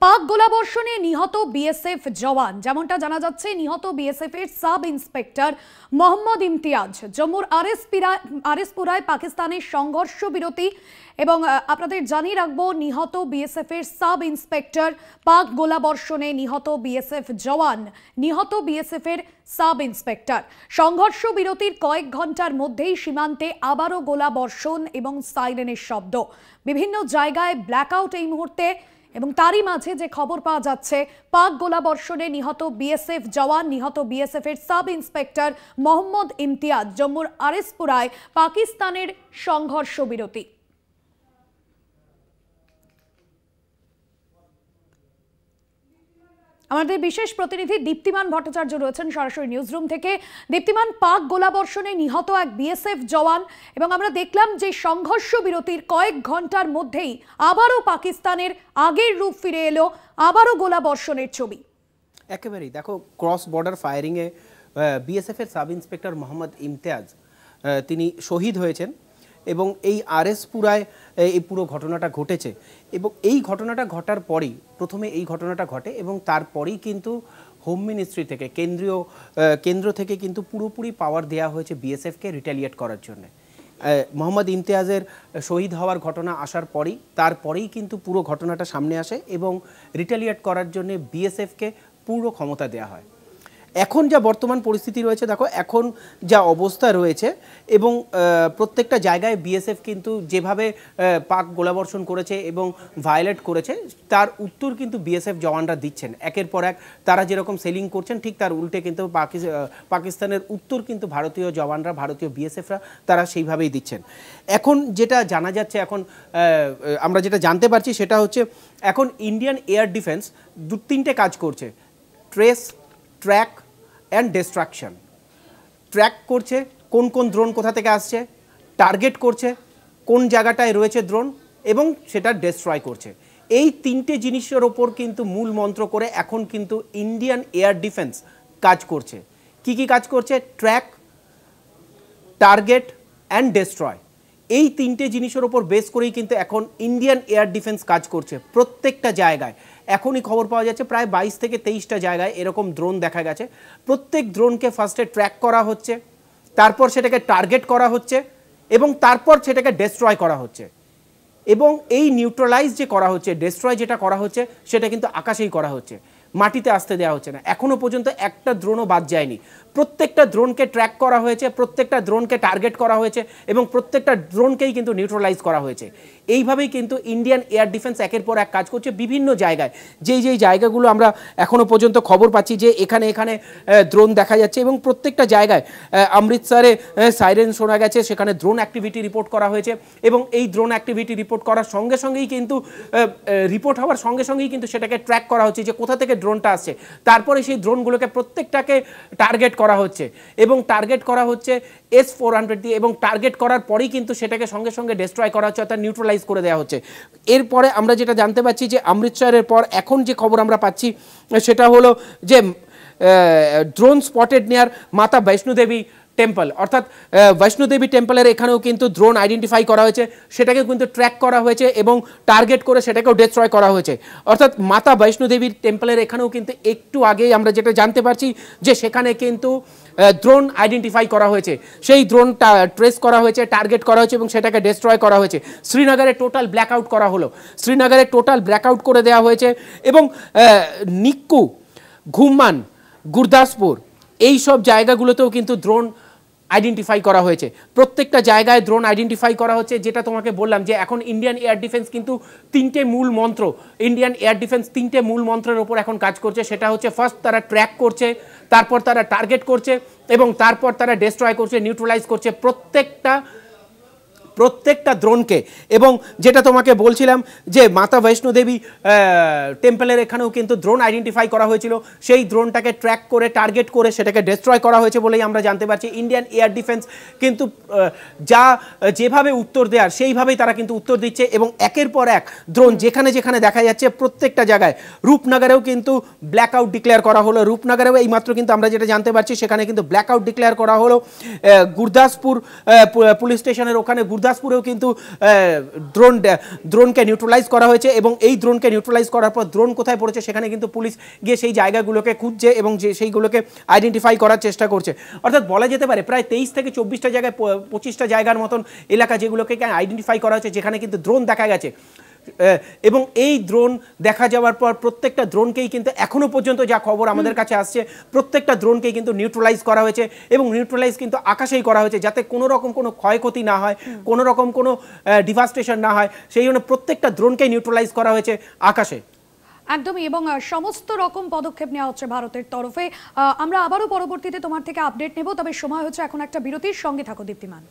পাক গোলাবর্ষণে নিহত বিএসএফ জওয়ান। যেমনটা জানা যাচ্ছে, নিহত বিএসএফ এর সাব ইন্সপেক্টর মোহাম্মদ ইমতিয়াজ জম্মুর আরএসপুরায় পাকিস্তানের সংঘর্ষ বিরতি। এবং আপনাদের জানিয়ে রাখবো, নিহত বিএসএফ এর সাব ইন্সপেক্টর, পাক গোলাবর্ষণে নিহত বিএসএফ জওয়ান, নিহত বিএসএফ এর সাব ইন্সপেক্টর। সংঘর্ষ বিরতির কয়েক ঘন্টার মধ্যেই সীমান্তে আবারও গোলাবর্ষণ এবং সাইরেনের শব্দ। বিভিন্ন জায়গায় ব্ল্যাকআউট এই মুহূর্তে, এবং তারই মাঝে যে খবর পাওয়া যাচ্ছে, পাক গোলাবর্ষণে নিহত বিএসএফ জওয়ান, নিহত বিএসএফ এর সাব ইন্সপেক্টর মোহাম্মদ ইমতিয়াজ জম্মুর আরএসপুরায় পাকিস্তানের সংঘর্ষ বিরতি। আমাদের বিশেষ প্রতিনিধি দীপ্তিমান ভট্টাচার্য রয়েছেন সরাসরি নিউজরুম থেকে। দীপ্তিমান, পাক গোলাবর্ষণে নিহত এক বিএসএফ জওয়ান, এবং আমরা দেখলাম যে সংঘর্ষ বিরতির কয়েক ঘন্টার মধ্যেই আবারও পাকিস্তানের আগের রূপ ফিরে এলো, আবারও গোলাবর্ষণের ছবি। একেবারেই দেখো, ক্রস বর্ডার ফায়ারিংয়ে বিএসএফ এর সাব ইন্সপেক্টর মোহাম্মদ ইমতিয়াজ তিনি শহীদ হয়েছেন, এবং এই আরএসপুরায় এই পুরো ঘটনাটা ঘটেছে। এবং এই ঘটনাটা ঘটার পরেই প্রথমে এই ঘটনাটা ঘটে, এবং তারপরেই কিন্তু হোম মিনিস্ট্রি থেকে কেন্দ্র থেকে কিন্তু পুরোপুরি পাওয়ার দেওয়া হয়েছে বিএসএফকে রিটালিয়েট করার জন্য। মোহাম্মদ ইমতিয়াজের শহীদ হওয়ার ঘটনা আসার পরেই তারপরেই কিন্তু পুরো ঘটনাটা সামনে আসে, এবং রিটালিয়েট করার জন্য বিএসএফকে পুরো ক্ষমতা দেওয়া হয়। এখন যা বর্তমান পরিস্থিতি রয়েছে, দেখো এখন যা অবস্থা রয়েছে, এবং প্রত্যেকটা জায়গায় বিএসএফ কিন্তু যেভাবে পাক গোলাবর্ষণ করেছে এবং ভায়োলেট করেছে, তার উত্তর কিন্তু বিএসএফ জওয়ানরা দিচ্ছেন একের পর এক। তারা যেরকম সেলিং করছেন, ঠিক তার উল্টে কিন্তু পাকিস্তানের উত্তর কিন্তু ভারতীয় জওয়ানরা, ভারতীয় বিএসএফরা তারা সেইভাবেই দিচ্ছেন। এখন যেটা জানা যাচ্ছে, এখন আমরা যেটা জানতে পারছি সেটা হচ্ছে, এখন ইন্ডিয়ান এয়ার ডিফেন্স তিনটে কাজ করছে: trace, track and distraction. Track করছে কোন কোন ড্রোন কোথা থেকে আসছে, টার্গেট করছে কোন জায়গাটায় রয়েছে ড্রোন, এবং সেটা ডিস্ট্রয় করছে। এই তিনটে জিনিসের ওপর কিন্তু মূল মন্ত্র করে এখন কিন্তু ইন্ডিয়ান এয়ার ডিফেন্স কাজ করছে। কি কি কাজ করছে? Track, target and destroy. এই তিনটে জিনিসের ওপর বেস করেই কিন্তু এখন ইন্ডিয়ান এয়ার ডিফেন্স কাজ করছে প্রত্যেকটা জায়গায়। এখনই খবর পাওয়া যাচ্ছে প্রায় 22 থেকে 23টা জায়গায় এরকম ড্রোন দেখা গেছে। প্রত্যেক ড্রোনকে ফার্স্টে ট্র্যাক করা হচ্ছে, তারপর সেটাকে টার্গেট করা হচ্ছে, এবং তারপর সেটাকে ডেস্ট্রয় করা হচ্ছে। এবং এই নিউট্রালাইজ যে করা হচ্ছে, ডেস্ট্রয় যেটা করা হচ্ছে, সেটা কিন্তু আকাশেই করা হচ্ছে, মাটিতে আসতে দেওয়া হচ্ছে না। এখনও পর্যন্ত একটা ড্রোনও বাদ যায়নি। প্রত্যেকটা ড্রোনকে ট্র্যাক করা হয়েছে, প্রত্যেকটা ড্রোনকে টার্গেট করা হয়েছে, এবং প্রত্যেকটা ড্রোনকেই কিন্তু নিউট্রালাইজ করা হয়েছে। এইভাবেই কিন্তু ইন্ডিয়ান এয়ার ডিফেন্স একের পর এক কাজ করছে বিভিন্ন জায়গায়। যেই জায়গাগুলো আমরা এখনও পর্যন্ত খবর পাচ্ছি যে এখানে ড্রোন দেখা যাচ্ছে, এবং প্রত্যেকটা জায়গায় অমৃতসরে সাইরেন শোনা গেছে, সেখানে ড্রোন অ্যাক্টিভিটি রিপোর্ট করা হয়েছে। এবং এই ড্রোন অ্যাক্টিভিটি রিপোর্ট করার সঙ্গে সঙ্গেই কিন্তু রিপোর্ট হওয়ার সঙ্গে সঙ্গেই কিন্তু সেটাকে ট্র্যাক করা হচ্ছে যে কোথা থেকে ড্রোনটা আসছে। তারপরে সেই ড্রোনগুলোকে প্রত্যেকটাকে টার্গেট করা হচ্ছে, এবং টার্গেট করা হচ্ছে S-400 দিয়ে, এবং টার্গেট করার পরেই কিন্তু সেটাকে সঙ্গে সঙ্গে ডিস্ট্রয় করা হচ্ছে, অর্থাৎ নিউট্রালাইজ করে দেওয়া হচ্ছে। এরপরে আমরা যেটা জানতে পারছি যে অমৃতসরের পর এখন যে খবর আমরা পাচ্ছি সেটা হলো যে ড্রোন স্পটেড নিয়ার মাতা বৈষ্ণোদেবী টেম্পল, অর্থাৎ বৈষ্ণোদেবী টেম্পলের এখানেও কিন্তু ড্রোন আইডেন্টিফাই করা হয়েছে, সেটাকে কিন্তু ট্র্যাক করা হয়েছে এবং টার্গেট করে সেটাকেও ডিস্ট্রয় করা হয়েছে। অর্থাৎ মাতা বৈষ্ণোদেবীর টেম্পলের এখানেও কিন্তু একটু আগেই আমরা যেটা জানতে পারছি যে সেখানে কিন্তু ড্রোন আইডেন্টিফাই করা হয়েছে, সেই ড্রোনটা ট্রেস করা হয়েছে, টার্গেট করা হয়েছে, এবং সেটাকে ডিস্ট্রয় করা হয়েছে। শ্রীনগরে টোটাল ব্ল্যাকআউট করা হলো, শ্রীনগরে টোটাল ব্ল্যাকআউট করে দেওয়া হয়েছে, এবং নিক্কু, ঘুমমান, গুরদাসপুর এই সব জায়গাগুলোতেও কিন্তু ড্রোন আইডেন্টিফাই করা হয়েছে। প্রত্যেকটা জায়গায় ড্রোন আইডেন্টিফাই করা হচ্ছে। যেটা তোমাকে বললাম যে এখন ইন্ডিয়ান এয়ার ডিফেন্স কিন্তু তিনটে মূল মন্ত্র, ইন্ডিয়ান এয়ার ডিফেন্স তিনটে মূল মন্ত্রের ওপর এখন কাজ করছে। সেটা হচ্ছে, ফার্স্ট তারা ট্র্যাক করছে, তারপর তারা টার্গেট করছে, এবং তারপর তারা ডিস্ট্রয় করছে, নিউট্রালাইজ করছে প্রত্যেকটা ড্রোনকে। এবং যেটা তোমাকে বলছিলাম যে মাতা বৈষ্ণোদেবী টেম্পলের এখানেও কিন্তু ড্রোন আইডেন্টিফাই করা হয়েছিল, সেই ড্রোনটাকে ট্র্যাক করে টার্গেট করে সেটাকে ডিস্ট্রয় করা হয়েছে বলেই আমরা জানতে পারছি। ইন্ডিয়ান এয়ার ডিফেন্স কিন্তু যেভাবে উত্তর দেওয়ার সেইভাবেই তারা কিন্তু উত্তর দিচ্ছে, এবং একের পর এক ড্রোন যেখানে যেখানে দেখা যাচ্ছে প্রত্যেকটা জায়গায়। রূপনগরেও কিন্তু ব্ল্যাকআউট ডিক্লেয়ার করা হলো, রূপনগরেও এইমাত্র কিন্তু আমরা যেটা জানতে পারছি সেখানে কিন্তু ব্ল্যাকআউট ডিক্লেয়ার করা হলো। গুরদাসপুর পুলিশ স্টেশনের ওখানে গুরুদাসপুরেও কিন্তু ড্রোনকে নিউট্রালাইজ করা হয়েছে এবং এই ড্রোনকে নিউট্রালাইজ করার পর ড্রোন কোথায় পড়েছে সেখানে কিন্তু পুলিশ গিয়ে সেই জায়গাগুলোকে খুঁজছে এবং সেইগুলোকে আইডেন্টিফাই করার চেষ্টা করছে। অর্থাৎ বলা যেতে পারে প্রায় 23 থেকে 24টা জায়গায় 25টা জায়গার মতন এলাকা যেগুলোকে আইডেন্টিফাই করা হয়েছে যেখানে কিন্তু ড্রোন দেখা গেছে এবং এই ড্রোন দেখা যাওয়ার পর প্রত্যেকটা ড্রোনকেই কিন্তু এখনো পর্যন্ত যা খবর আমাদের কাছে আসছে প্রত্যেকটা ড্রোনকেই কিন্তু নিউট্রালাইজ করা হয়েছে এবং নিউট্রালাইজ কিন্তু আকাশেই করা হয়েছে যাতে কোনো রকম কোনো ক্ষয়ক্ষতি না হয়, কোনো রকম কোনো ডিভাস্টেশন না হয়, সেই জন্য প্রত্যেকটা ড্রোনকেই নিউট্রালাইজ করা হয়েছে আকাশে। একদমই, এবং সমস্ত রকম পদক্ষেপ নেওয়া হচ্ছে ভারতের তরফে। আমরা আবারও পরবর্তীতে তোমার থেকে আপডেট নেব, তবে সময় হচ্ছে এখন একটা বিরতির। সঙ্গে থাকো দীপ্তিমান।